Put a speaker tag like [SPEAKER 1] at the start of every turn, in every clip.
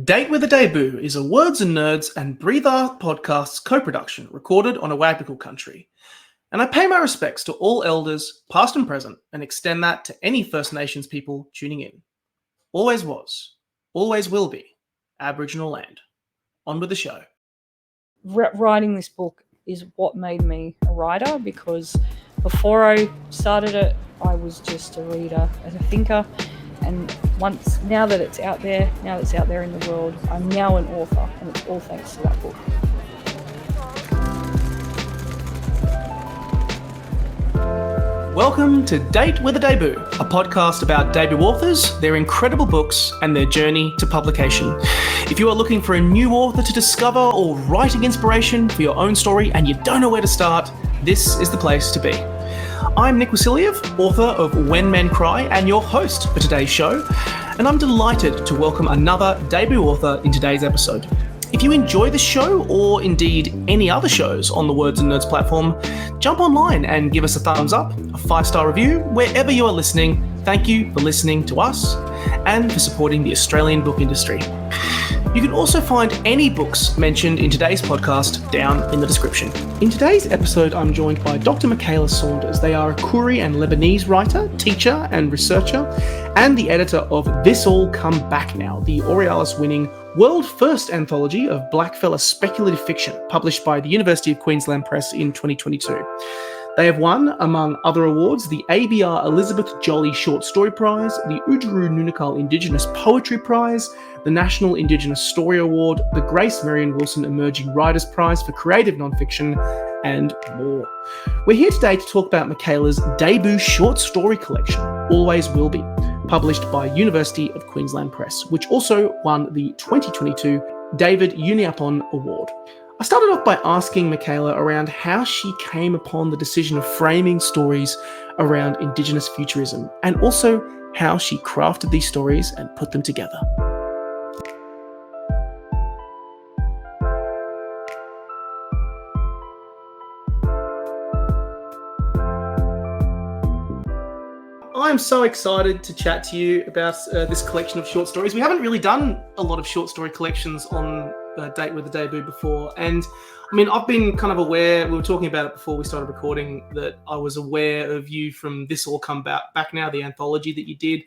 [SPEAKER 1] Date with a Debut is a Words and Nerds and Breathe Art podcasts co-production recorded on a Wagnical country. And I pay my respects to all elders, past and present, and extend that to any First Nations people tuning in. Always was, always will be, Aboriginal land. On with the show.
[SPEAKER 2] Writing this book is what made me a writer, because before I started it, I was just a reader and a thinker. And now that it's out there in the world, I'm now an author, and it's all thanks to that book.
[SPEAKER 1] Welcome to Date with a Debut, a podcast about debut authors, their incredible books, and their journey to publication. If you are looking for a new author to discover or writing inspiration for your own story and you don't know where to start, this is the place to be. I'm Nick Wasiliev, author of When Men Cry and your host for today's show, and I'm delighted to welcome another debut author in today's episode. If you enjoy this show, or indeed any other shows on the Words and Nerds platform, jump online and give us a thumbs up, a 5-star review, wherever you are listening. Thank you for listening to us and for supporting the Australian book industry. You can also find any books mentioned in today's podcast down in the description. In today's episode, I'm joined by Dr. Mykaela Saunders. They are a Koori and Lebanese writer, teacher and researcher, and the editor of This All Come Back Now, the Aurealis-winning world-first anthology of blackfella speculative fiction published by the University of Queensland Press in 2022. They have won, among other awards, the ABR Elizabeth Jolly Short Story Prize, the Oodgeroo Nunukal Indigenous Poetry Prize, the National Indigenous Story Award, the Grace Marion Wilson Emerging Writers Prize for Creative Nonfiction, and more. We're here today to talk about Mykaela's debut short story collection, Always Will Be, published by University of Queensland Press, which also won the 2022 David Uniapon Award. I started off by asking Mykaela around how she came upon the decision of framing stories around Indigenous futurism, and also how she crafted these stories and put them together. I'm so excited to chat to you about this collection of short stories. We haven't really done a lot of short story collections on Date with a Debut before. And I mean, I've been kind of aware, we were talking about it before we started recording, that I was aware of you from This All Come Back Now, the anthology that you did.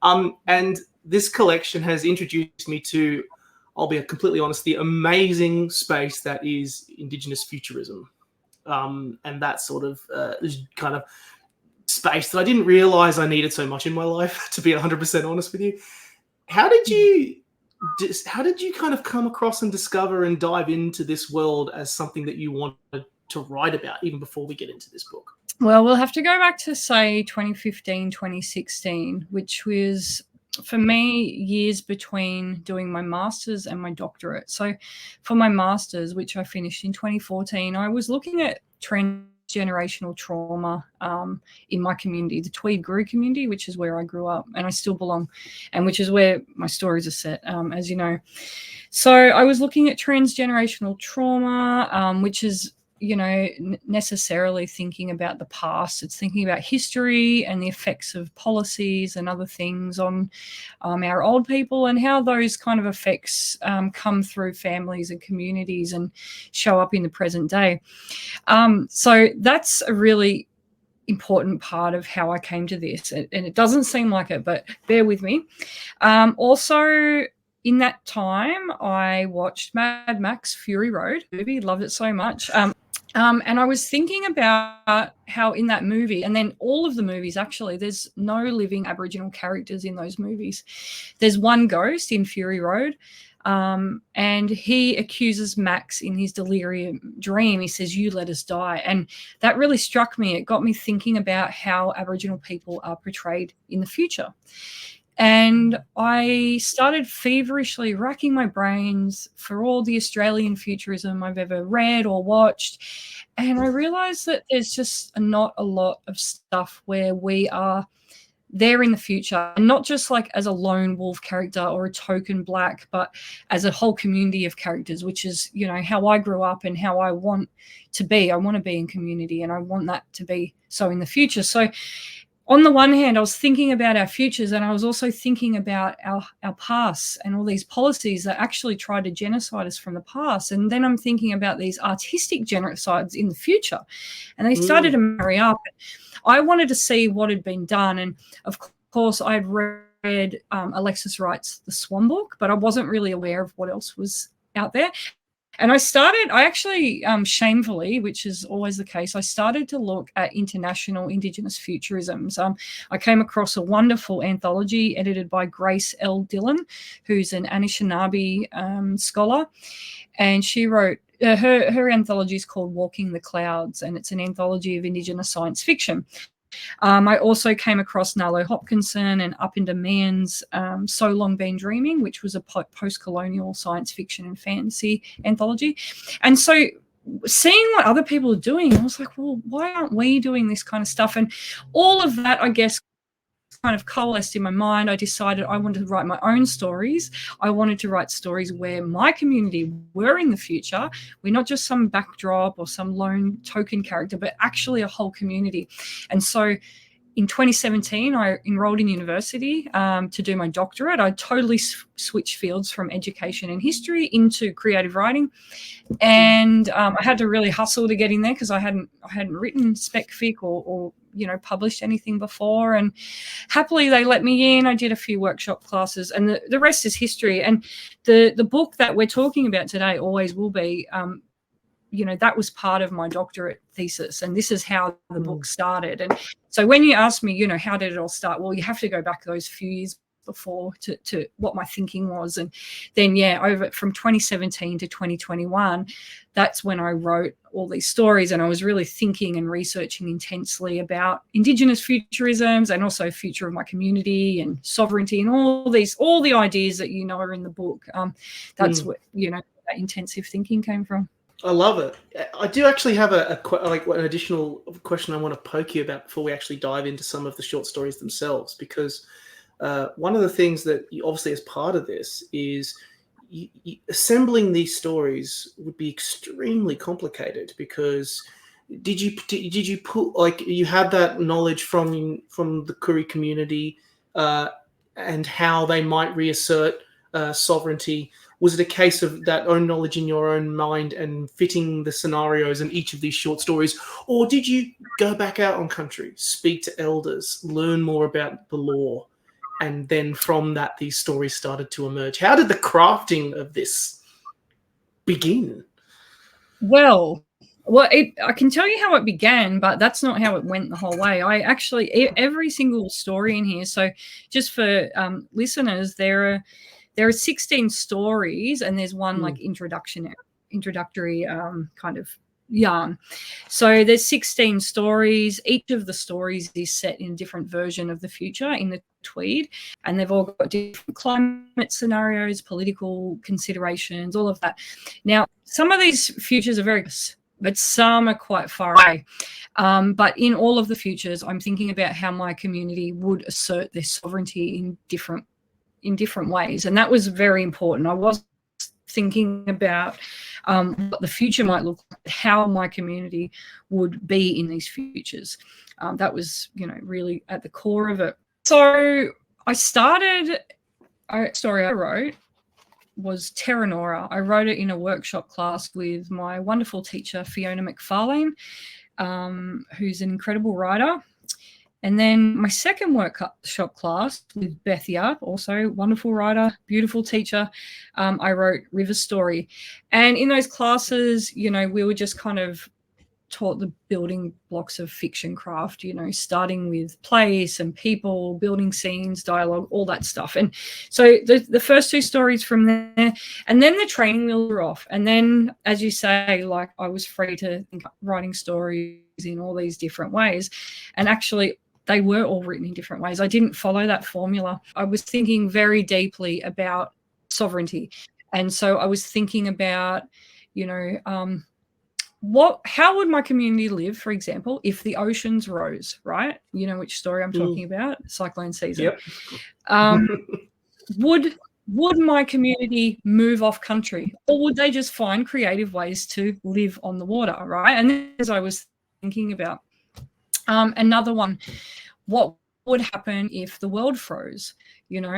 [SPEAKER 1] And this collection has introduced me to, I'll be completely honest, the amazing space that is Indigenous futurism. And that sort of kind of space that I didn't realize I needed so much in my life, to be 100% honest with you. How did you kind of come across and discover and dive into this world as something that you wanted to write about, even before we get into this book?
[SPEAKER 2] Well, we'll have to go back to, say, 2015, 2016, which was, for me, years between doing my master's and my doctorate. So for my master's, which I finished in 2014, I was looking at transgenerational trauma in my community, the Tweed-Guru community, which is where I grew up and I still belong, and which is where my stories are set, as you know. So I was looking at transgenerational trauma, which is, you know, necessarily thinking about the past. It's thinking about history and the effects of policies and other things on our old people, and how those kind of effects come through families and communities and show up in the present day. So that's a really important part of how I came to this. And it doesn't seem like it, but bear with me. Also, in that time, I watched Mad Max Fury Road movie, loved it so much. And I was thinking about how in that movie, and then all of the movies, actually, there's no living Aboriginal characters in those movies. There's one ghost in Fury Road, and he accuses Max in his delirium dream. He says, "You let us die." And that really struck me. It got me thinking about how Aboriginal people are portrayed in the future. And I started feverishly racking my brains for all the Australian futurism I've ever read or watched. And I realized that there's just not a lot of stuff where we are there in the future, and not just like as a lone wolf character or a token black, but as a whole community of characters, which is, you know, how I grew up and how I want to be. I want to be in community, and I want that to be so in the future. So on the one hand, I was thinking about our futures, and I was also thinking about our past and all these policies that actually tried to genocide us from the past. And then I'm thinking about these artistic genocides in the future, and they started to marry up. I wanted to see what had been done, and of course, I'd read Alexis Wright's The Swan Book, but I wasn't really aware of what else was out there. And I actually, shamefully, which is always the case, I started to look at international Indigenous futurisms. I came across a wonderful anthology edited by Grace L. Dillon, who's an Anishinaabe scholar. And she wrote, her anthology is called Walking the Clouds, and it's an anthology of Indigenous science fiction. I also came across Nalo Hopkinson and Upender Meehan's So Long Been Dreaming, which was a post-colonial science fiction and fantasy anthology. And so seeing what other people are doing, I was like, well, why aren't we doing this kind of stuff? And all of that, I guess, kind of coalesced in my mind. I decided I wanted to write my own stories. I wanted to write stories where my community were in the future. We're not just some backdrop or some lone token character, but actually a whole community. And so in 2017, I enrolled in university to do my doctorate. I totally switched fields from education and history into creative writing. And I had to really hustle to get in there because I hadn't written spec fic or published anything before. And happily they let me in. I did a few workshop classes, and the rest is history. And the book that we're talking about today, Always Will Be, that was part of my doctorate thesis, and this is how the book started. And so when you ask me, how did it all start? Well, you have to go back those few years before to what my thinking was. And then, over from 2017 to 2021, that's when I wrote all these stories, and I was really thinking and researching intensely about Indigenous futurisms and also future of my community and sovereignty and all the ideas that are in the book. That's what that intensive thinking came from.
[SPEAKER 1] I love it. I do actually have an additional question I want to poke you about before we actually dive into some of the short stories themselves, because one of the things that you obviously as part of this is assembling these stories would be extremely complicated, because did you put you had that knowledge from the Koori community and how they might reassert sovereignty? Was it a case of that own knowledge in your own mind and fitting the scenarios in each of these short stories? Or did you go back out on country, speak to elders, learn more about the law, and then from that, these stories started to emerge? How did the crafting of this begin?
[SPEAKER 2] Well, I can tell you how it began, but that's not how it went the whole way. I actually, every single story in here, so just for listeners, there are 16 stories, and there's one like introductory kind of yarn. So there's 16 stories. Each of the stories is set in a different version of the future in the Tweed, and they've all got different climate scenarios, political considerations, all of that. Now, some of these futures are very close, but some are quite far away. But in all of the futures, I'm thinking about how my community would assert their sovereignty in different ways, and that was very important. I was thinking about what the future might look like, how my community would be in these futures. That was, really at the core of it. So a story I wrote was Terra Nora. I wrote it in a workshop class with my wonderful teacher, Fiona McFarlane, who's an incredible writer. And then my second workshop class with Beth Yap, also wonderful writer, beautiful teacher, I wrote River Story. And in those classes, we were just kind of taught the building blocks of fiction craft, starting with place and people, building scenes, dialogue, all that stuff. And so the first two stories from there, and then the training wheels were off. And then, as you say, I was free to think writing stories in all these different ways. And actually, they were all written in different ways. I didn't follow that formula. I was thinking very deeply about sovereignty. And so I was thinking about, how would my community live, for example, if the oceans rose, right? You know which story I'm talking about, cyclone season.
[SPEAKER 1] Yep.
[SPEAKER 2] Would my community move off country, or would they just find creative ways to live on the water, right? And as I was thinking about another one what would happen if the world froze?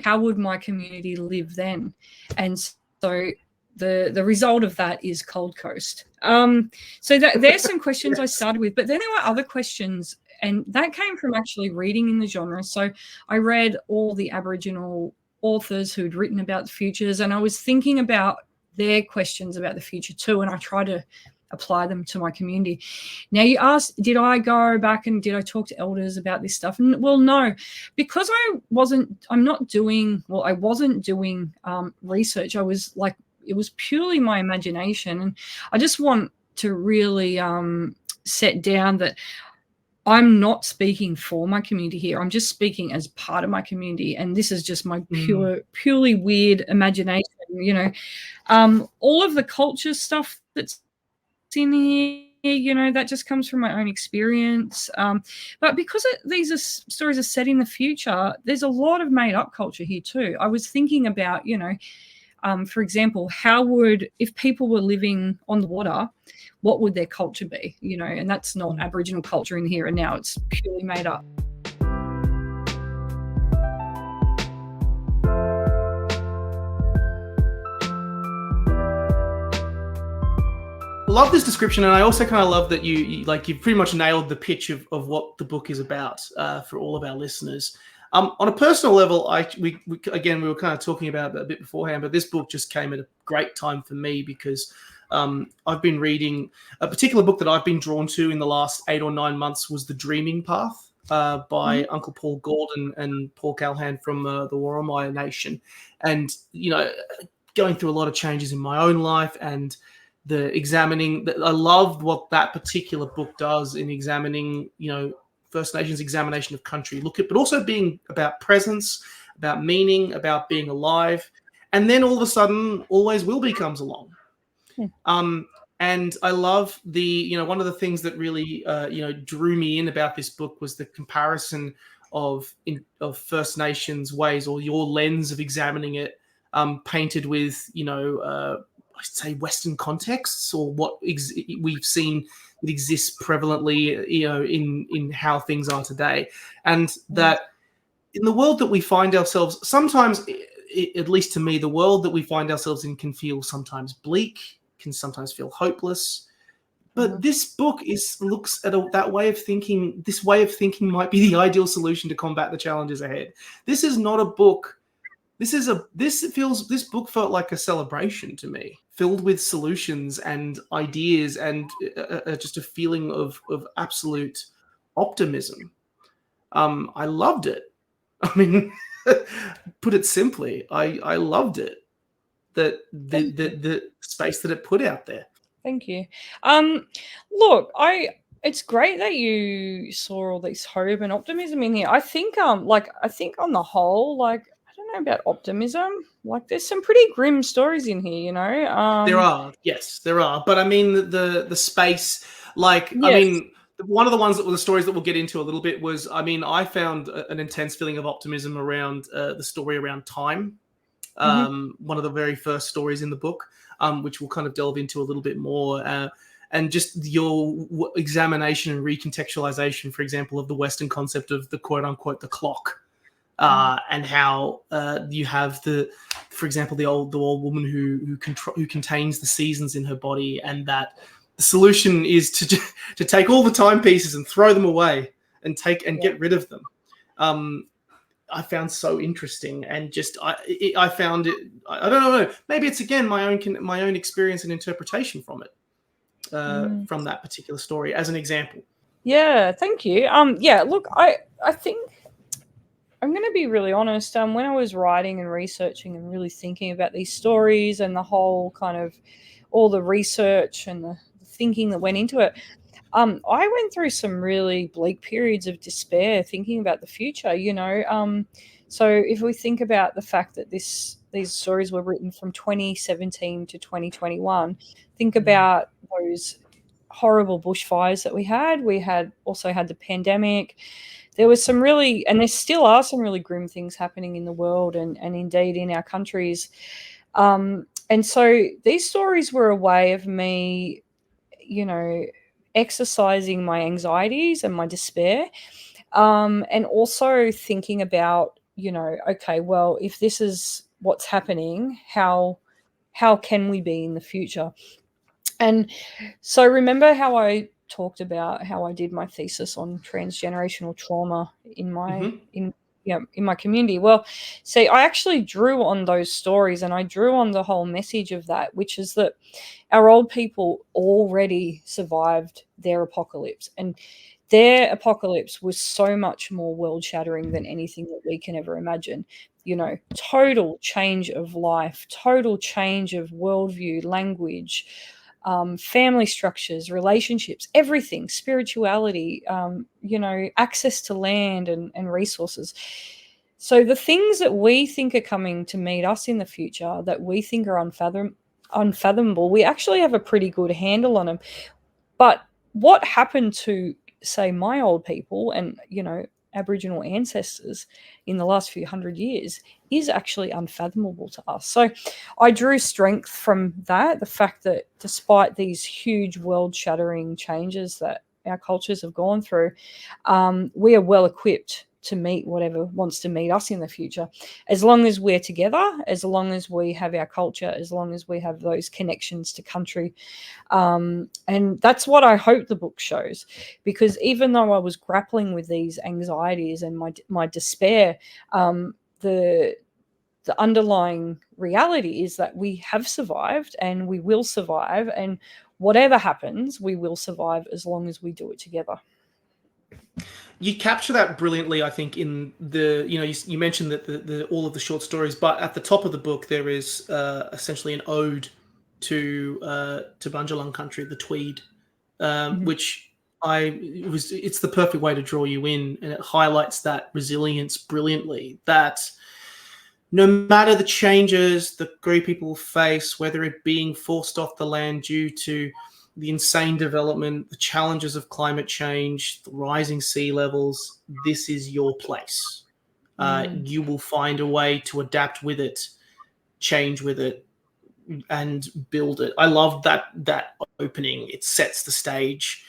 [SPEAKER 2] How would my community live then? And so the result of that is Cold Coast. So there's some questions
[SPEAKER 1] Yes.
[SPEAKER 2] I started with, but then there were other questions, and that came from actually reading in the genre. So I read all the Aboriginal authors who'd written about the futures, and I was thinking about their questions about the future too, and I try to apply them to my community. Now, you asked, did I go back and did I talk to elders about this stuff? And well, no, because I wasn't doing research. I was like, it was purely my imagination. And I just want to really set down that I'm not speaking for my community here. I'm just speaking as part of my community. And this is just my purely weird imagination, all of the culture stuff that's in here, that just comes from my own experience. But because these stories are set in the future, there's a lot of made up culture here too. I was thinking about, for example, if people were living on the water, what would their culture be? And that's not Aboriginal culture in here and now. It's purely made up.
[SPEAKER 1] Love this description, and I also kind of love that you pretty much nailed the pitch of what the book is about for all of our listeners. On a personal level, we were kind of talking about it a bit beforehand, but this book just came at a great time for me because I've been reading a particular book that I've been drawn to in the last 8 or 9 months was The Dreaming Path by Uncle Paul Gordon and Paul Callahan from the Woromaya Nation, and going through a lot of changes in my own life and I loved what that particular book does in examining, First Nations examination of country, but also being about presence, about meaning, about being alive. And then all of a sudden, Always Will Be comes along. And I love one of the things that really, drew me in about this book was the comparison of First Nations ways, or your lens of examining it, painted with, I'd say Western contexts, or what we've seen that exists prevalently, in how things are today. And that in the world that we find ourselves, sometimes, at least to me, the world that we find ourselves in can feel sometimes bleak, can sometimes feel hopeless. But this book looks at that way of thinking. This way of thinking might be the ideal solution to combat the challenges ahead. This is not a book. This book felt like a celebration to me, filled with solutions and ideas and just a feeling of absolute optimism. I loved it. I mean, put it simply, I loved it. The space that it put out there.
[SPEAKER 2] Thank you. Look, it's great that you saw all this hope and optimism in here. I think on the whole, I don't know about optimism. There's some pretty grim stories in here,
[SPEAKER 1] There are, yes, there are. But I mean, the space, yes. I mean, one of the stories that we'll get into a little bit was, I found an intense feeling of optimism around the story around time. One of the very first stories in the book, which we'll kind of delve into a little bit more. And just your examination and recontextualization, for example, of the Western concept of the quote unquote the clock. And how you have for example, the old woman who contains the seasons in her body, and that the solution is to take all the timepieces and throw them away and get rid of them. I found so interesting, and just I found it. I don't know. Maybe it's again my own experience and interpretation from it, from that particular story as an example.
[SPEAKER 2] Yeah, thank you. Look, I think I'm going to be really honest. When I was writing and researching and really thinking about these stories and the whole kind of all the research and the thinking that went into it, I went through some really bleak periods of despair thinking about the future, So if we think about the fact that these stories were written from 2017 to 2021, think about those horrible bushfires that we had. We also had the pandemic. There was some really, and there still are some really grim things happening in the world and indeed in our countries. And so these stories were a way of me, exercising my anxieties and my despair. And also thinking about, okay, well, if this is what's happening, how can we be in the future? And so remember how I talked about how I did my thesis on transgenerational trauma in my in my community. Well, see, I actually drew on those stories, and I drew on the whole message of that, which is that our old people already survived their apocalypse, and their apocalypse was so much more world shattering than anything that we can ever imagine. Total change of life, total change of worldview, language, family structures, relationships, everything, spirituality, access to land and resources. So the things that we think are coming to meet us in the future that we think are unfathomable, we actually have a pretty good handle on them. But what happened to, say, my old people and, Aboriginal ancestors in the last few hundred years is actually unfathomable to us. So I drew strength from that, the fact that despite these huge world-shattering changes that our cultures have gone through, we are well equipped to meet whatever wants to meet us in the future, as long as we're together, as long as we have our culture, as long as we have those connections to country. And that's what I hope the book shows, because even though I was grappling with these anxieties and my despair, the underlying reality is that we have survived and we will survive, and whatever happens, we will survive as long as we do it together.
[SPEAKER 1] You capture that brilliantly, I think, in the, you mentioned that the all of the short stories, but at the top of the book there is essentially an ode to Bundjalung country, the Tweed, which it's the perfect way to draw you in, and it highlights that resilience brilliantly. That no matter the changes that Gree people face, whether it being forced off the land due to the insane development, the challenges of climate change, the rising sea levels, this is your place. You will find a way to adapt with it, change with it, and build it. I love that opening. It sets the stage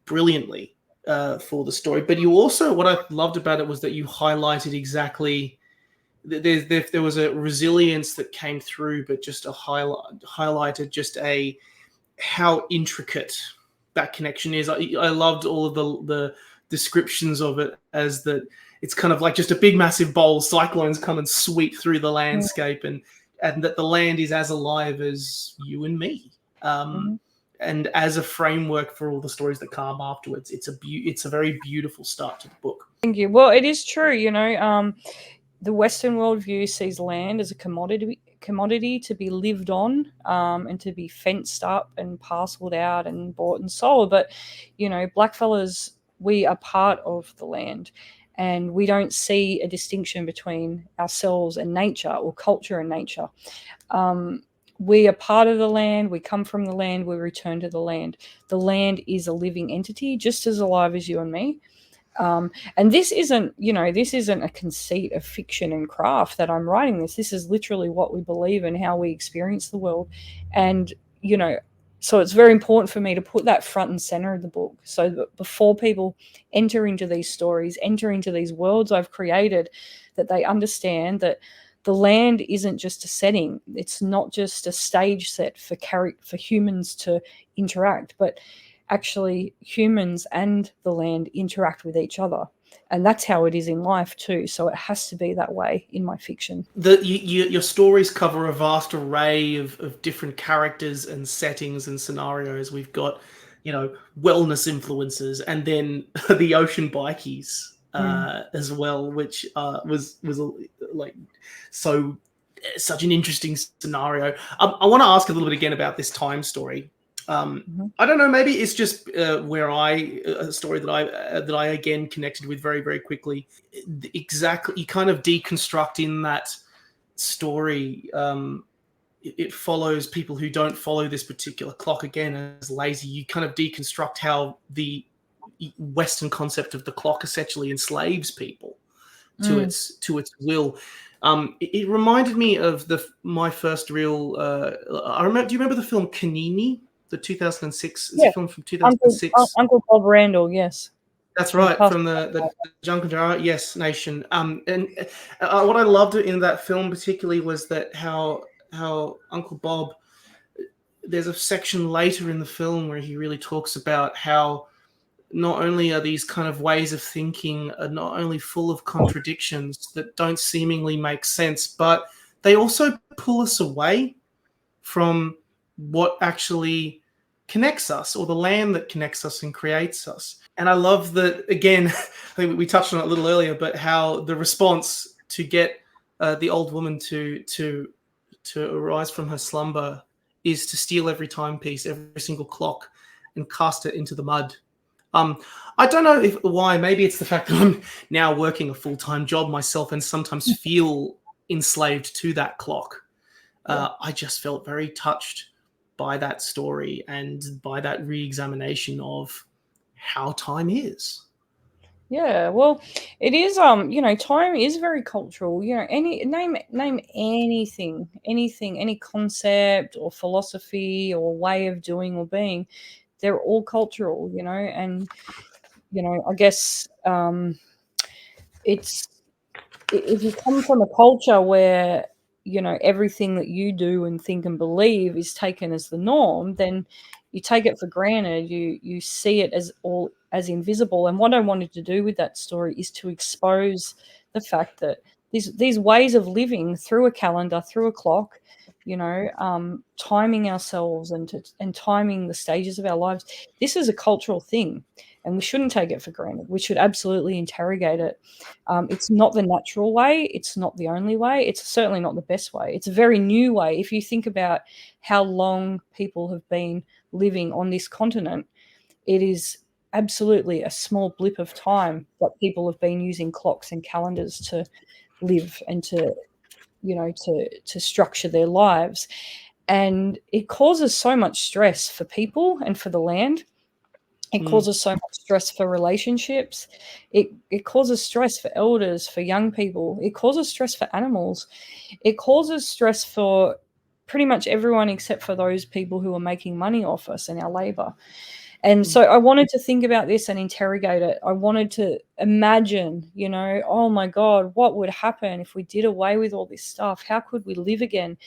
[SPEAKER 1] brilliantly for the story. But you also, what I loved about it was that you highlighted exactly, there was a resilience that came through, but just highlighted just how intricate that connection is. I loved all of the descriptions of it as that it's kind of like just a big massive bowl. Cyclones come and sweep through the landscape, and that the land is as alive as you and me. And as a framework for all the stories that come afterwards, it's a very beautiful start to the book.
[SPEAKER 2] Thank you. Well, it is true. The Western worldview sees land as a commodity to be lived on, and to be fenced up and parceled out and bought and sold. But blackfellas, we are part of the land, and we don't see a distinction between ourselves and nature, or culture and nature. We are part of the land, we come from the land, we return to the land. The land is a living entity, just as alive as you and me. And this isn't a conceit of fiction and craft that I'm writing this. This is literally what we believe and how we experience the world. And, so it's very important for me to put that front and center of the book, so that before people enter into these stories, enter into these worlds I've created, that they understand that the land isn't just a setting. It's not just a stage set for humans to interact, but actually humans and the different interact with each other. And that's how it is in life too. So it has to be that way in my fiction.
[SPEAKER 1] Your stories cover a vast array of different characters and settings and scenarios. We've got, wellness influences, and then the ocean bikies as well, which was like such an interesting scenario. I want to ask a little bit again about this time story. I don't know. Maybe it's just a story that I again connected with very, very quickly. Exactly, you kind of deconstruct in that story. It follows people who don't follow this particular clock again as lazy. You kind of deconstruct how the Western concept of the clock essentially enslaves people to its will. It reminded me of my first real. I remember. Do you remember the film Kanini? The 2006 film from 2006.
[SPEAKER 2] Uncle Bob Randall, yes.
[SPEAKER 1] That's right, from the Junkanjara, yes, nation. And what I loved in that film particularly was that how Uncle Bob. There's a section later in the film where he really talks about how not only are these kind of ways of thinking are not only full of contradictions that don't seemingly make sense, but they also pull us away from what actually connects us, or the land that connects us and creates us. And I love that, again, I think we touched on it a little earlier, but how the response to get the old woman to arise from her slumber is to steal every timepiece, every single clock, and cast it into the mud. I don't know why. Maybe it's the fact that I'm now working a full-time job myself and sometimes feel enslaved to that clock. I just felt very touched by that story and by that re-examination of how time is.
[SPEAKER 2] Yeah, well, it is. Time is very cultural. Name anything, any concept or philosophy or way of doing or being, they're all cultural. And I guess it's if you come from a culture where everything that you do and think and believe is taken as the norm, then you take it for granted. You see it as all as invisible. And what I wanted to do with that story is to expose the fact that these ways of living through a calendar, through a clock, timing ourselves and timing the stages of our lives, this is a cultural thing, and we shouldn't take it for granted. We should absolutely interrogate it. It's not the natural way. It's not the only way. It's certainly not the best way. It's a very new way. If you think about how long people have been living on this continent, it is absolutely a small blip of time that people have been using clocks and calendars to live and to structure their lives. And it causes so much stress for people and for the land. It causes so much stress for relationships. It causes stress for elders, for young people. It causes stress for animals. It causes stress for pretty much everyone except for those people who are making money off us and our labor. And so I wanted to think about this and interrogate it. I wanted to imagine, oh my God, what would happen if we did away with all this stuff? How could we live again?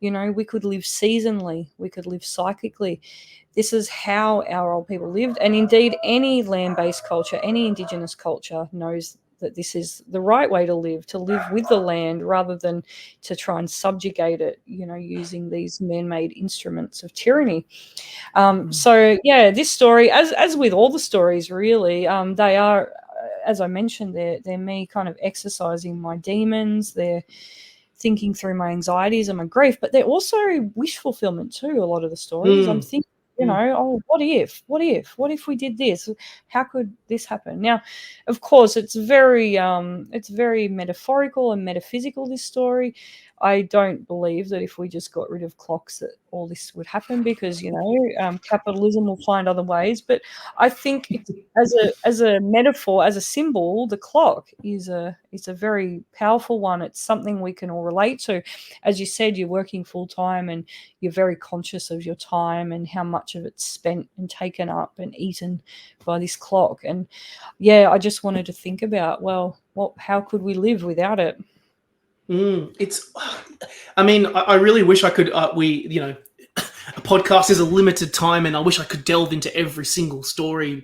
[SPEAKER 2] We could live seasonally. We could live cyclically. This is how our old people lived. And indeed, any land-based culture, any Indigenous culture knows that this is the right way to live with the land rather than to try and subjugate it, using these man-made instruments of tyranny. So, yeah, this story, as with all the stories, really, they are, as I mentioned, they're me kind of exercising my demons. They're thinking through my anxieties and my grief, but they're also wish fulfillment too. A lot of the stories, I'm thinking, oh, what if we did this? How could this happen? Now, of course, it's very metaphorical and metaphysical, this story. I don't believe that if we just got rid of clocks that all this would happen, because capitalism will find other ways. But I think as a metaphor, as a symbol, the clock is a very powerful one. It's something we can all relate to. As you said, you're working full time and you're very conscious of your time and how much of it's spent and taken up and eaten by this clock. And yeah, I just wanted to think about, well, how could we live without it?
[SPEAKER 1] I really wish I could, a podcast is a limited time and I wish I could delve into every single story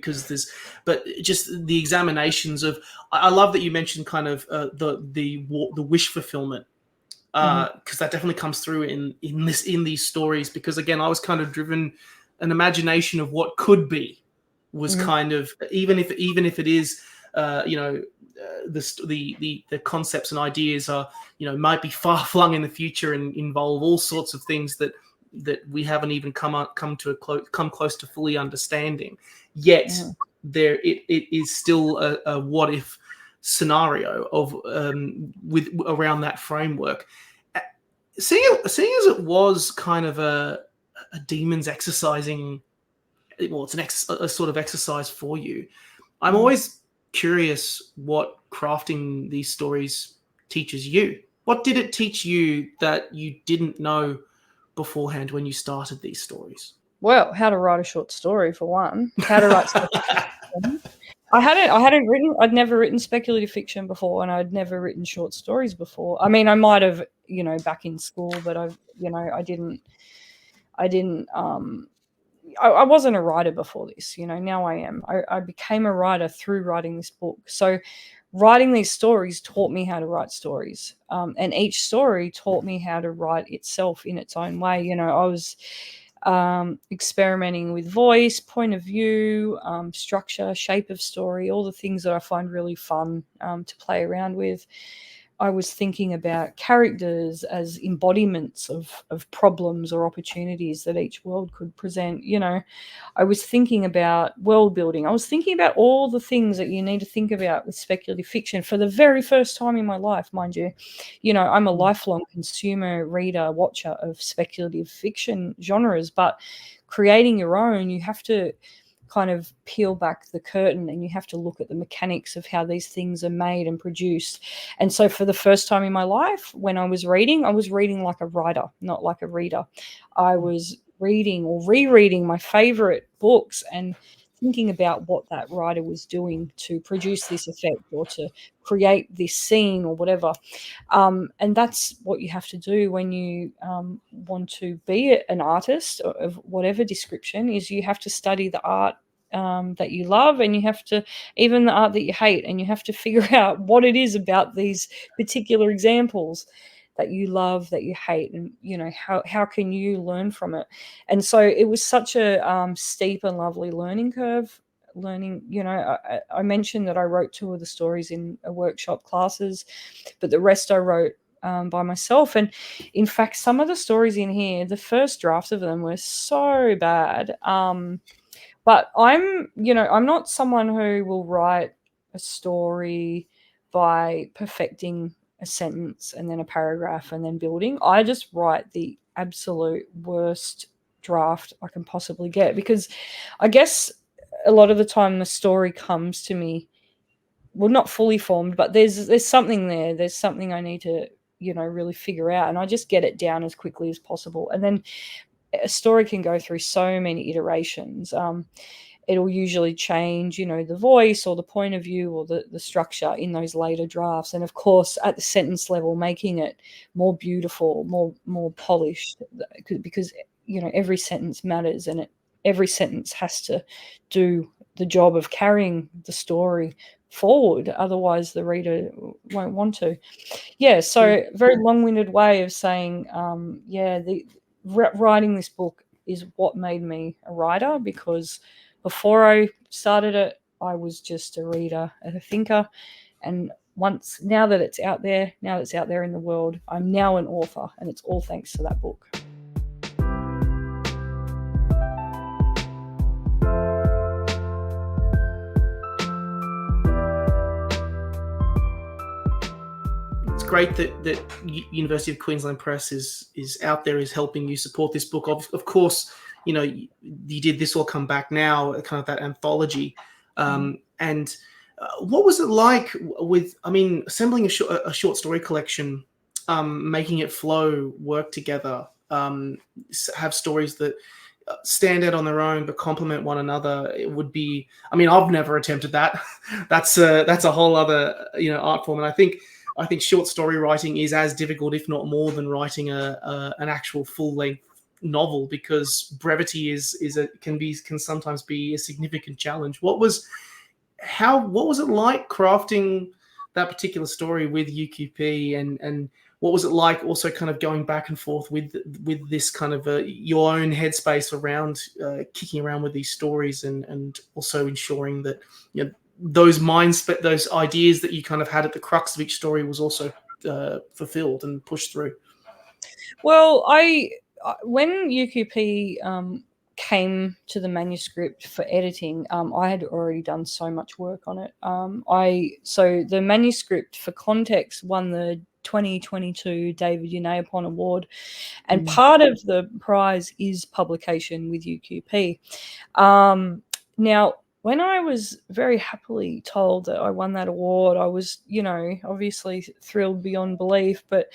[SPEAKER 1] but just the examinations of, I love that you mentioned kind of the wish fulfillment, because that definitely comes through in these stories, because again, I was kind of driven, an imagination of what could be was kind of, even if it is, the concepts and ideas are, might be far flung in the future and involve all sorts of things that we haven't even come close to fully understanding. Yet there it is still a what if scenario of with around that framework. Seeing as it was kind of a demon's exercising, well, it's a sort of exercise for you. I'm always curious what crafting these stories teaches you. What did it teach you that you didn't know beforehand when you started these stories?
[SPEAKER 2] Well, how to write a short story, for one. How to write stuff. I'd never written speculative fiction before, and I'd never written short stories before. I mean, I might have, back in school, but I wasn't a writer before this, now I am. I became a writer through writing this book. So writing these stories taught me how to write stories. And each story taught me how to write itself in its own way. I was experimenting with voice, point of view, structure, shape of story, all the things that I find really fun to play around with. I was thinking about characters as embodiments of problems or opportunities that each world could present. I was thinking about world building. I was thinking about all the things that you need to think about with speculative fiction for the very first time in my life, mind you. I'm a lifelong consumer, reader, watcher of speculative fiction genres, but creating your own, you have to kind of peel back the curtain and you have to look at the mechanics of how these things are made and produced. And so for the first time in my life, when I was reading like a writer, not like a reader. I was reading or rereading my favorite books and thinking about what that writer was doing to produce this effect or to create this scene or whatever. And that's what you have to do when you want to be an artist of whatever description, is you have to study the art that you love, and you have to, even the art that you hate, and you have to figure out what it is about these particular examples that you love, that you hate, and how can you learn from it. And so it was such a steep and lovely learning curve. I mentioned that I wrote 2 of the stories in a workshop classes, but the rest I wrote by myself. And in fact, some of the stories in here, the first drafts of them were so bad. But I'm not someone who will write a story by perfecting a sentence and then a paragraph and then building. I just write the absolute worst draft I can possibly get, because I guess a lot of the time the story comes to me, well, not fully formed, but there's something there. There's something I need to, really figure out, and I just get it down as quickly as possible. And then a story can go through so many iterations. It'll usually change, the voice or the point of view or the structure in those later drafts. And of course, at the sentence level, making it more beautiful, more polished, because, every sentence matters, and every sentence has to do the job of carrying the story forward. Otherwise, the reader won't want to. Yeah, so very long-winded way of saying, writing this book is what made me a writer, because before I started it, I was just a reader, a thinker. And now that it's out there in the world, I'm now an author, and it's all thanks to that book.
[SPEAKER 1] It's great that University of Queensland Press is out there, is helping you support this book. Of course, you did This All Come Back Now, kind of that anthology. And what was it like assembling a short story collection, making it flow, work together, have stories that stand out on their own but complement one another? It would be, I've never attempted that. That's a whole other art form, and I think short story writing is as difficult, if not more, than writing an actual full length novel, because brevity can sometimes be a significant challenge. What was it like crafting that particular story with UQP, and what was it like also kind of going back and forth with this kind of your own headspace around kicking around with these stories, and also ensuring that those those ideas that you kind of had at the crux of each story was also fulfilled and pushed through?
[SPEAKER 2] Well, when UQP came to the manuscript for editing, I had already done so much work on it. So the manuscript, for context, won the 2022 David Unaipon Award, and part of the prize is publication with UQP. Now, when I was very happily told that I won that award, I was, obviously thrilled beyond belief, but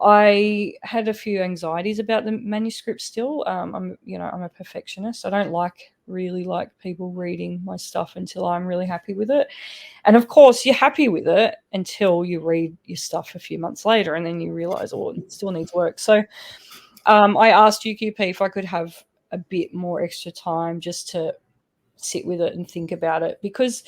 [SPEAKER 2] I had a few anxieties about the manuscript still. I'm a perfectionist. I don't really like people reading my stuff until I'm really happy with it. And of course, you're happy with it until you read your stuff a few months later, and then you realize, oh, it still needs work. So I asked UQP if I could have a bit more extra time just to sit with it and think about it, because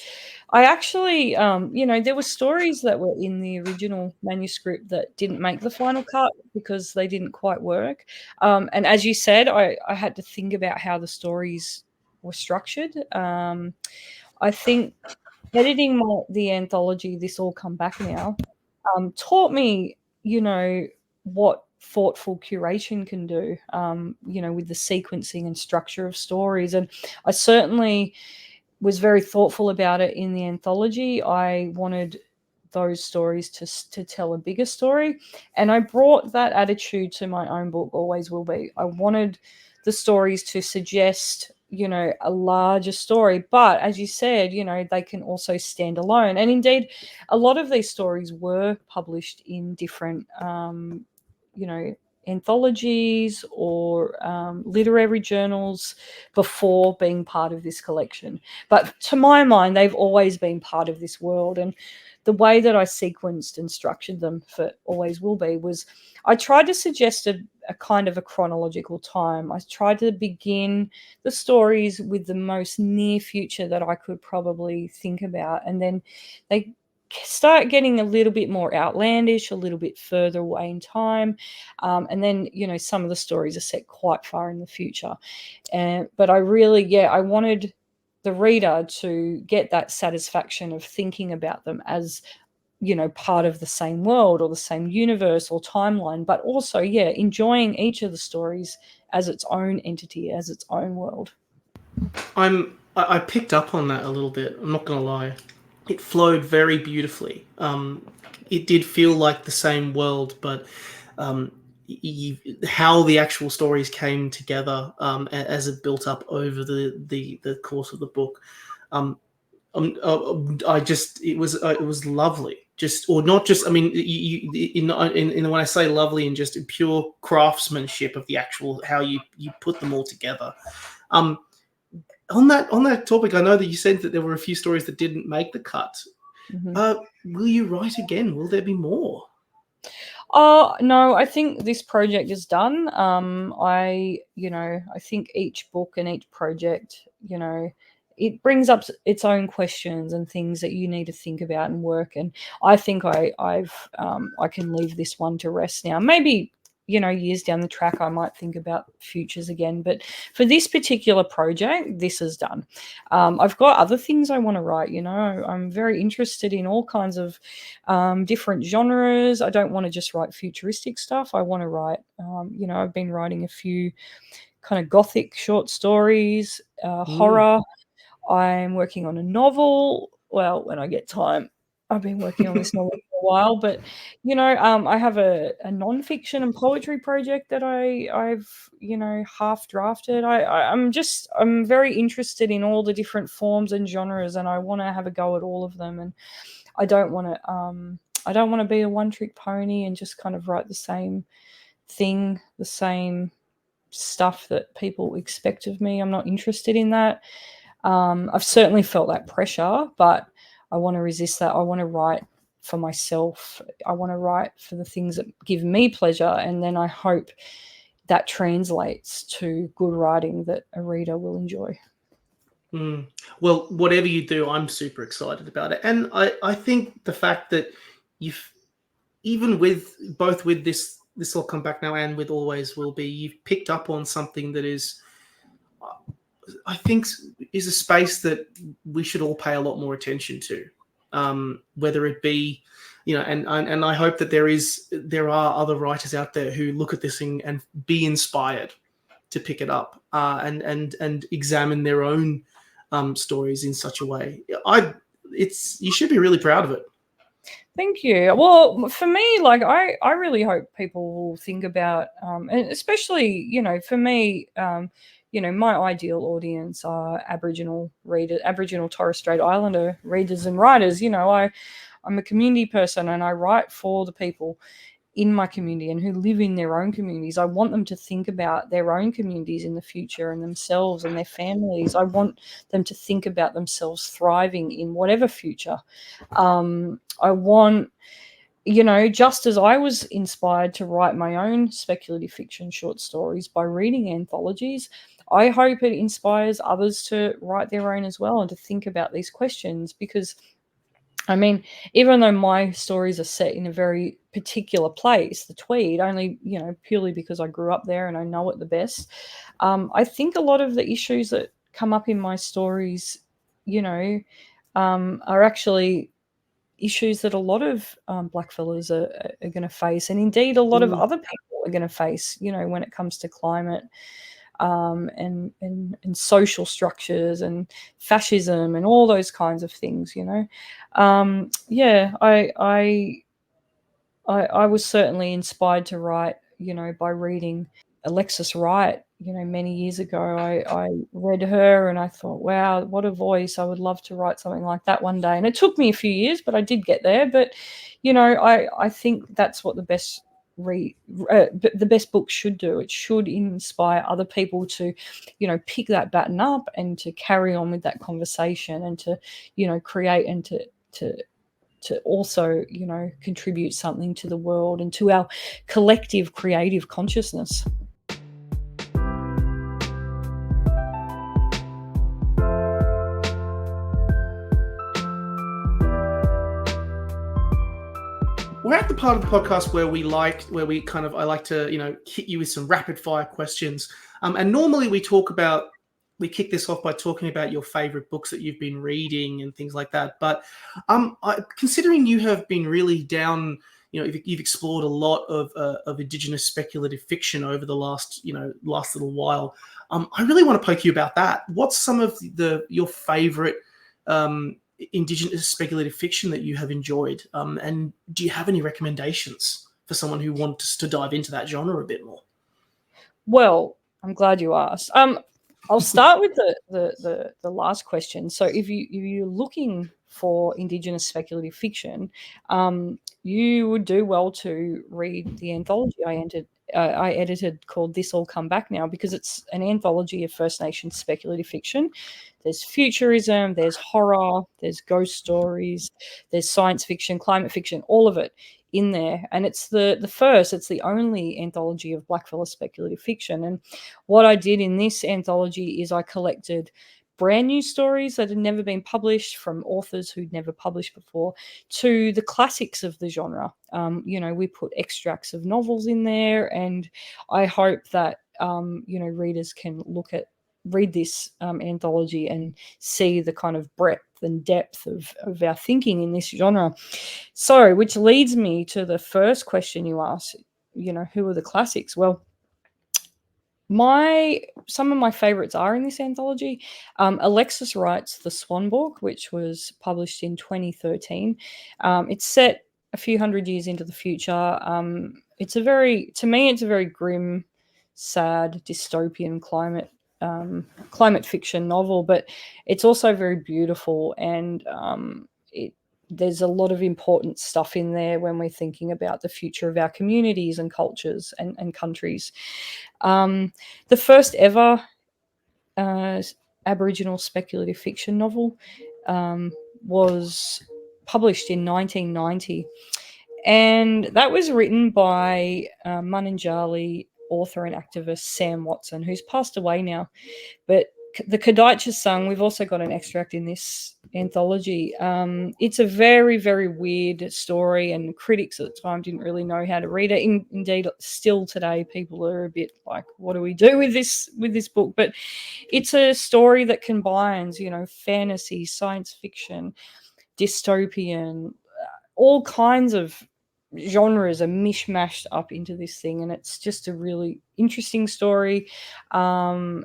[SPEAKER 2] I actually, there were stories that were in the original manuscript that didn't make the final cut because they didn't quite work. And as you said, I had to think about how the stories were structured. I think editing the anthology, This All Come Back Now, taught me, what thoughtful curation can do, with the sequencing and structure of stories. And I certainly was very thoughtful about it in the anthology. I wanted those stories to tell a bigger story. And I brought that attitude to my own book, Always Will Be. I wanted the stories to suggest, a larger story. But as you said, they can also stand alone. And indeed, a lot of these stories were published in different, anthologies or literary journals before being part of this collection. But to my mind, they've always been part of this world. And the way that I sequenced and structured them for Always Will Be was I tried to suggest a kind of a chronological time. I tried to begin the stories with the most near future that I could probably think about. And then they start getting a little bit more outlandish, a little bit further away in time. And then, some of the stories are set quite far in the future. But I wanted the reader to get that satisfaction of thinking about them as, part of the same world or the same universe or timeline, but also, enjoying each of the stories as its own entity, as its own world.
[SPEAKER 1] I picked up on that a little bit. I'm not going to lie. It flowed very beautifully. It did feel like the same world, but how the actual stories came together as it built up over the course of the book, it was lovely. I mean, when I say lovely, and just in pure craftsmanship of the actual how you put them all together. On that topic, I know that you said that there were a few stories that didn't make the cut. Mm-hmm. Will you write again? Will there be more?
[SPEAKER 2] No, I think this project is done. I think each book and each project, it brings up its own questions and things that you need to think about and work. And I think I can leave this one to rest now. Maybe, years down the track, I might think about futures again. But for this particular project, this is done. I've got other things I want to write. I'm very interested in all kinds of different genres. I don't want to just write futuristic stuff. I want to write, I've been writing a few kind of gothic short stories, horror. I'm working on a novel. Well, when I get time. I've been working on this novel for a while, but I have a nonfiction and poetry project that I've half drafted. I'm very interested in all the different forms and genres, and I want to have a go at all of them. And I don't want to be a one-trick pony and just kind of write the same thing, the same stuff that people expect of me. I'm not interested in that. I've certainly felt that pressure, but I want to resist that. I want to write for myself. I want to write for the things that give me pleasure, and then I hope that translates to good writing that a reader will enjoy.
[SPEAKER 1] Well, whatever you do, I'm super excited about it. And I think the fact that you've, even with this Will Come Back Now and with Always Will Be, you've picked up on something that is, I think, is a space that we should all pay a lot more attention to, whether it be, and I hope that there are other writers out there who look at this thing and be inspired to pick it up and examine their own stories in such a way. You should be really proud of it.
[SPEAKER 2] Thank you. Well, for me, I really hope people will think about, and especially, for me, my ideal audience are Aboriginal readers, Aboriginal Torres Strait Islander readers and writers. I'm a community person, and I write for the people in my community and who live in their own communities. I want them to think about their own communities in the future and themselves and their families. I want them to think about themselves thriving in whatever future. I want, just as I was inspired to write my own speculative fiction short stories by reading anthologies, I hope it inspires others to write their own as well and to think about these questions. Because even though my stories are set in a very particular place, the Tweed, only, purely because I grew up there and I know it the best, I think a lot of the issues that come up in my stories, are actually issues that a lot of blackfellas are going to face, and indeed a lot of other people are going to face, when it comes to climate, and social structures and fascism and all those kinds of things. I was certainly inspired to write, by reading Alexis Wright. Many years ago, I read her and I thought, wow, what a voice. I would love to write something like that one day. And it took me a few years, but I did get there. But, I think that's what the best book should do. It should inspire other people to, pick that baton up and to carry on with that conversation and to, create and to also, contribute something to the world and to our collective creative consciousness.
[SPEAKER 1] We're at the part of the podcast where I like to, hit you with some rapid fire questions. And normally we kick this off by talking about your favorite books that you've been reading and things like that. But considering you have been really down, you've explored a lot of Indigenous speculative fiction over the last little while. I really want to poke you about that. What's some of your favorite Indigenous speculative fiction that you have enjoyed? And do you have any recommendations for someone who wants to dive into that genre a bit more?
[SPEAKER 2] Well, I'm glad you asked. I'll start with the last question. So if you're looking for Indigenous speculative fiction, you would do well to read the anthology I edited called This All Come Back Now, because it's an anthology of First Nations speculative fiction. There's futurism, there's horror, there's ghost stories, there's science fiction, climate fiction, all of it in there. And it's it's the only anthology of blackfella speculative fiction. And what I did in this anthology is I collected brand new stories that had never been published from authors who'd never published before to the classics of the genre. We put extracts of novels in there, and I hope that readers can read this anthology and see the kind of breadth and depth of our thinking in this genre. So, which leads me to the first question you asked, who are the classics? Well, some of my favorites are in this anthology. Alexis Wright's The Swan Book, which was published in 2013. It's set a few hundred years into the future. It's a very grim, sad, dystopian climate fiction novel, but it's also very beautiful, and there's a lot of important stuff in there when we're thinking about the future of our communities and cultures and countries. The first ever Aboriginal speculative fiction novel was published in 1990, and that was written by Mununjali author and activist Sam Watson, who's passed away now. But the Kadaitcha song, we've also got an extract in this anthology. It's a very, very weird story, and critics at the time didn't really know how to read it. Indeed, still today, people are a bit like, what do we do with this book? But it's a story that combines, fantasy, science fiction, dystopian, all kinds of genres are mishmashed up into this thing, and it's just a really interesting story. And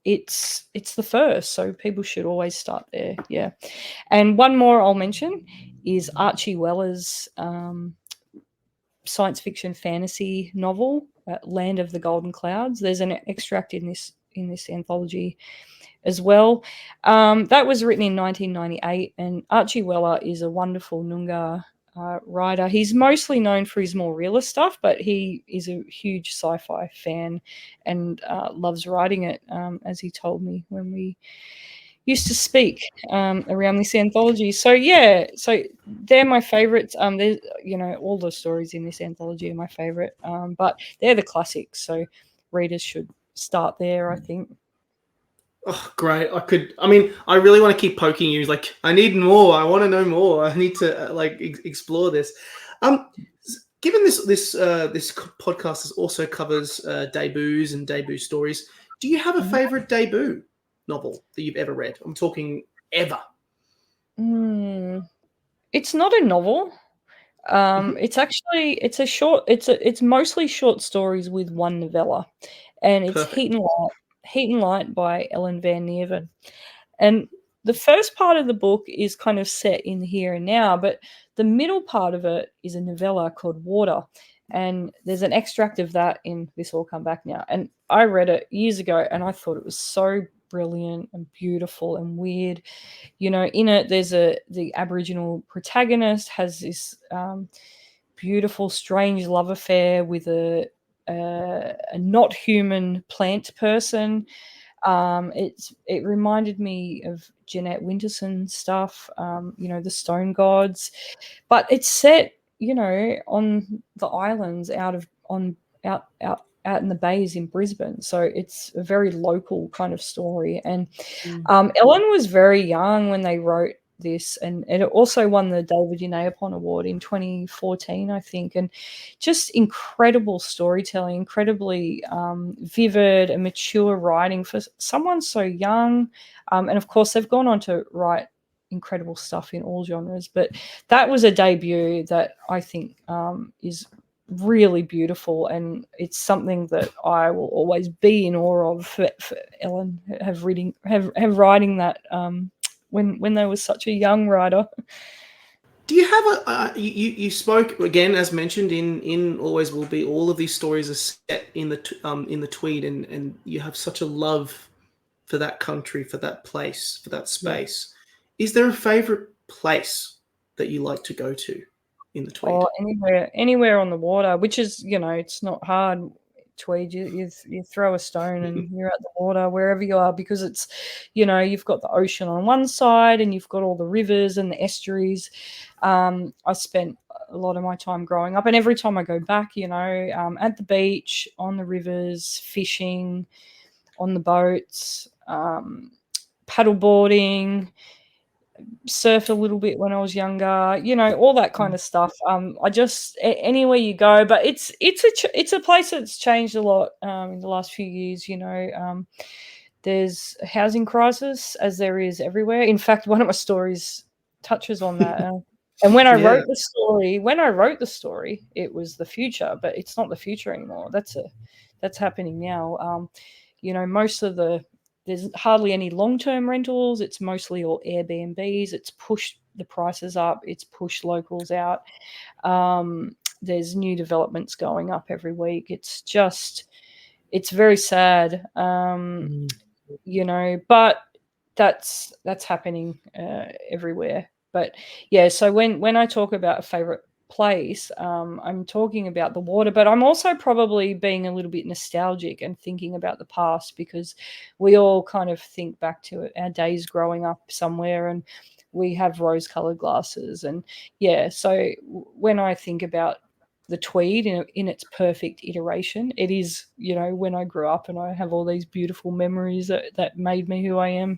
[SPEAKER 2] it's the first, so people should always start there. Yeah. And one more I'll mention is Archie Weller's science fiction fantasy novel, Land of the Golden Clouds. There's an extract in this anthology as well. That was written in 1998, and Archie Weller is a wonderful Noongar writer. He's mostly known for his more realist stuff, but he is a huge sci-fi fan and loves writing it, as he told me when we used to speak around this anthology. So yeah, so they're my favorites. There's, you know, all the stories in this anthology are my favorite, but they're the classics, so readers should start there, I think.
[SPEAKER 1] Oh, great. I really want to keep poking you. Like, I need more. I want to know more. I need to explore this. Given this podcast also covers debuts and debut stories, do you have a favorite debut novel that you've ever read? I'm talking ever.
[SPEAKER 2] It's not a novel. It's mostly short stories with one novella, and it's
[SPEAKER 1] Perfect.
[SPEAKER 2] Heat and Light by Ellen Van Neerven. And the first part of the book is kind of set in the here and now, but the middle part of it is a novella called Water. And there's an extract of that in This All Come Back Now. And I read it years ago, and I thought it was so brilliant and beautiful and weird. You know, in it, the Aboriginal protagonist has this beautiful, strange love affair with a not human plant person. It reminded me of Jeanette Winterson stuff, you know, the Stone Gods, but it's set, you know, on the islands out in the bays in Brisbane. So it's a very local kind of story. And Ellen was very young when they wrote this, and it also won the David Unaipon Award in 2014, I think. And just incredible storytelling, incredibly vivid and mature writing for someone so young. And of course, they've gone on to write incredible stuff in all genres, but that was a debut that I think is really beautiful, and it's something that I will always be in awe of for Ellen have writing that when they was such a young writer.
[SPEAKER 1] Do you have you spoke again, as mentioned in Always Will Be? All of these stories are set in the Tweed, and you have such a love for that country, for that place, for that space. Yeah. Is there a favorite place that you like to go to in the Tweed?
[SPEAKER 2] Oh, anywhere on the water, which is, you know, it's not hard. Tweed, you throw a stone and you're at the water wherever you are, because it's, you know, you've got the ocean on one side and you've got all the rivers and the estuaries. I spent a lot of my time growing up, and every time I go back, you know, at the beach, on the rivers, fishing, on the boats, paddleboarding, surf a little bit when I was younger, you know, all that kind of stuff. I just anywhere you go, but it's a place that's changed a lot in the last few years. You know, there's a housing crisis, as there is everywhere. In fact, one of my stories touches on that. And when I wrote the story, it was the future, but it's not the future anymore. That's happening now. You know, there's hardly any long-term rentals. It's mostly all Airbnbs. It's pushed the prices up. It's pushed locals out. There's new developments going up every week. It's very sad, you know, but that's happening everywhere. But yeah, so when I talk about a favorite place, I'm talking about the water, but I'm also probably being a little bit nostalgic and thinking about the past, because we all kind of think back to our days growing up somewhere, and we have rose-colored glasses. And yeah, so when I think about the Tweed in its perfect iteration, it is, you know, when I grew up, and I have all these beautiful memories that made me who I am.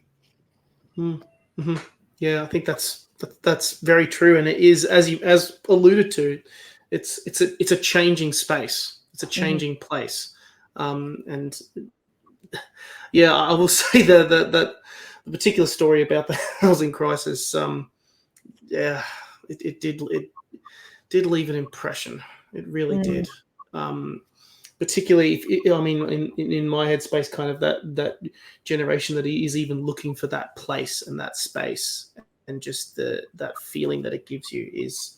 [SPEAKER 1] Mm-hmm. Yeah, I think that's very true, and it is, as alluded to, it's a changing space. It's a changing place, and yeah, I will say that the particular story about the housing crisis, yeah, it did leave an impression. It really did. Particularly, in my headspace, kind of that generation that is even looking for that place and that space, and just that feeling that it gives you is,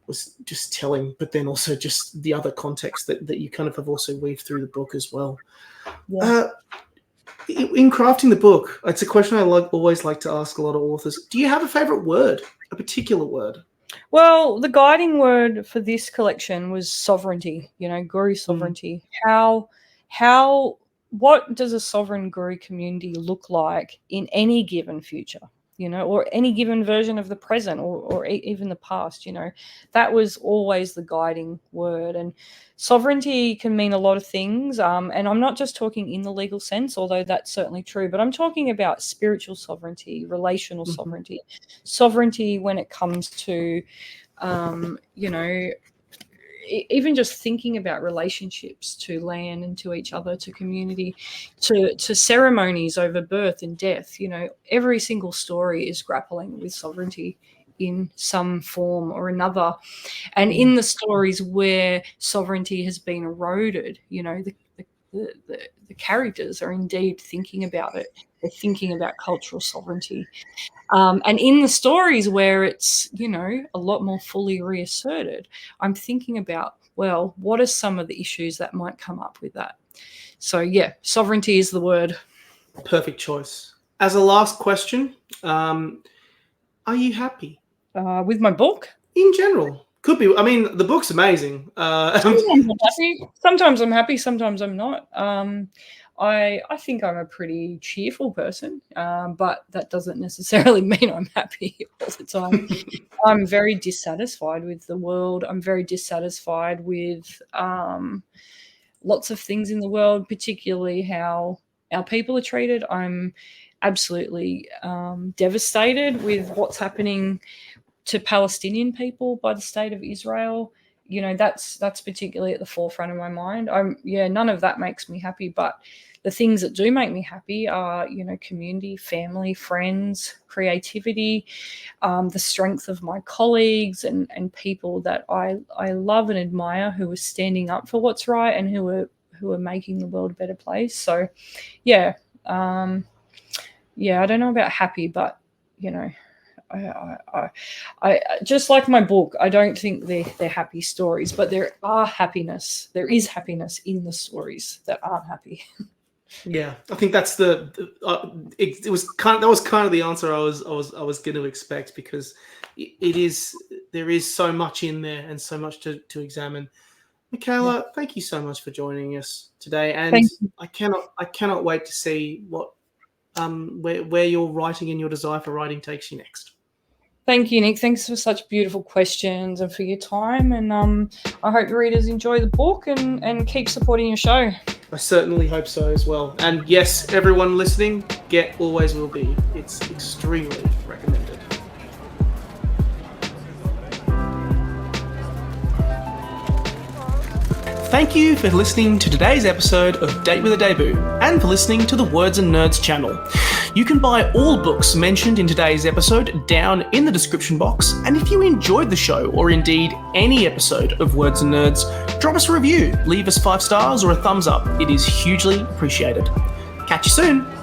[SPEAKER 1] was just telling, but then also just the other context that you kind of have also weaved through the book as well.
[SPEAKER 2] Yeah.
[SPEAKER 1] In crafting the book, it's a question I always like to ask a lot of authors. Do you have a favorite word, a particular word?
[SPEAKER 2] Well, the guiding word for this collection was sovereignty, guru sovereignty. What does a sovereign guru community look like in any given future, or any given version of the present or even the past, that was always the guiding word. And sovereignty can mean a lot of things. And I'm not just talking in the legal sense, although that's certainly true, but I'm talking about spiritual sovereignty, relational sovereignty, sovereignty when it comes to, even just thinking about relationships to land and to each other, to community, to ceremonies over birth and death. Every single story is grappling with sovereignty in some form or another. And in the stories where sovereignty has been eroded, the characters are indeed thinking about it. They're thinking about cultural sovereignty. And in the stories where it's, a lot more fully reasserted, I'm thinking about, well, what are some of the issues that might come up with that? So, yeah, sovereignty is the word.
[SPEAKER 1] Perfect choice. As a last question, are you happy?
[SPEAKER 2] With my book?
[SPEAKER 1] In general. Could be. I mean, the book's amazing.
[SPEAKER 2] Sometimes I'm happy, sometimes I'm not. I think I'm a pretty cheerful person, but that doesn't necessarily mean I'm happy all the time. I'm very dissatisfied with the world. I'm very dissatisfied with lots of things in the world, particularly how our people are treated. I'm absolutely devastated with what's happening to Palestinian people by the state of Israel. That's particularly at the forefront of my mind. None of that makes me happy, but the things that do make me happy are, community, family, friends, creativity, the strength of my colleagues and people that I love and admire, who are standing up for what's right and who are making the world a better place. So, I don't know about happy, but I just like my book. I don't think they're happy stories, but there is happiness in the stories that aren't happy.
[SPEAKER 1] Yeah, I think that's that was kind of the answer I was going to expect, because there is so much in there and so much to examine. Mykaela, thank you so much for joining us today, and I cannot wait to see what where your writing and your desire for writing takes you next.
[SPEAKER 2] Thank you, Nick. Thanks for such beautiful questions and for your time. And I hope the readers enjoy the book and keep supporting your show.
[SPEAKER 1] I certainly hope so as well. And yes, everyone listening, get Always Will Be. It's extremely recommended. Thank you for listening to today's episode of Date with a Debut, and for listening to the Words and Nerds channel. You can buy all books mentioned in today's episode down in the description box, and if you enjoyed the show, or indeed any episode of Words and Nerds, drop us a review, leave us 5 stars or a thumbs up. It is hugely appreciated. Catch you soon.